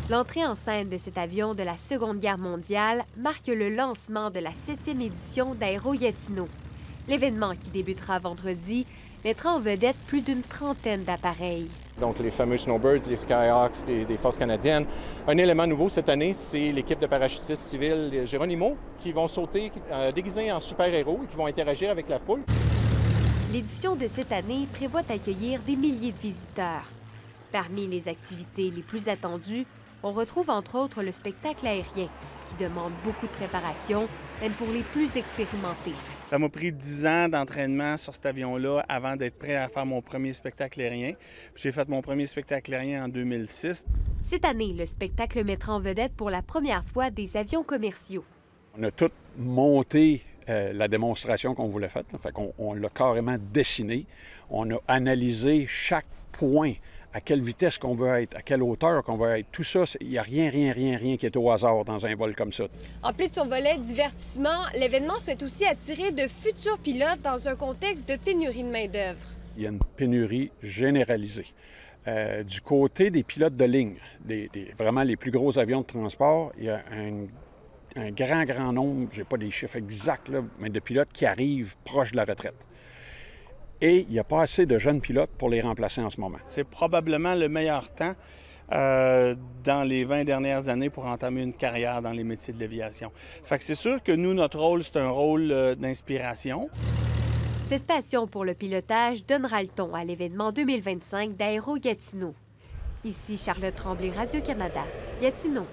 L'entrée en scène de cet avion de la Seconde Guerre mondiale marque le lancement de la 7e édition d'Aéro Gatineau. L'événement, qui débutera vendredi, mettra en vedette plus d'une trentaine d'appareils. Donc les fameux Snowbirds, les Skyhawks des Forces canadiennes. Un élément nouveau cette année, c'est l'équipe de parachutistes civils les Geronimo qui vont sauter déguisés en super-héros et qui vont interagir avec la foule. L'édition de cette année prévoit accueillir des milliers de visiteurs. Parmi les activités les plus attendues, on retrouve entre autres le spectacle aérien, qui demande beaucoup de préparation, même pour les plus expérimentés. Ça m'a pris 10 ans d'entraînement sur cet avion-là avant d'être prêt à faire mon premier spectacle aérien. J'ai fait mon premier spectacle aérien en 2006. Cette année, le spectacle mettra en vedette pour la première fois des avions commerciaux. On a tout monté la démonstration qu'on voulait faire. Fait qu'on l'a carrément dessiné. On a analysé chaque point, à quelle vitesse qu'on veut être, à quelle hauteur qu'on veut être. Tout ça, il n'y a rien qui est au hasard dans un vol comme ça. En plus de son volet divertissement, l'événement souhaite aussi attirer de futurs pilotes dans un contexte de pénurie de main-d'œuvre. Il y a une pénurie généralisée. Du côté des pilotes de ligne, vraiment les plus gros avions de transport, il y a un grand nombre, je n'ai pas des chiffres exacts, là, mais de pilotes qui arrivent proches de la retraite. Et il n'y a pas assez de jeunes pilotes pour les remplacer en ce moment. C'est probablement le meilleur temps dans les 20 dernières années pour entamer une carrière dans les métiers de l'aviation. Fait que c'est sûr que nous, notre rôle, c'est un rôle d'inspiration. Cette passion pour le pilotage donnera le ton à l'événement 2025 d'Aéro Gatineau. Ici Charlotte Tremblay, Radio-Canada, Gatineau.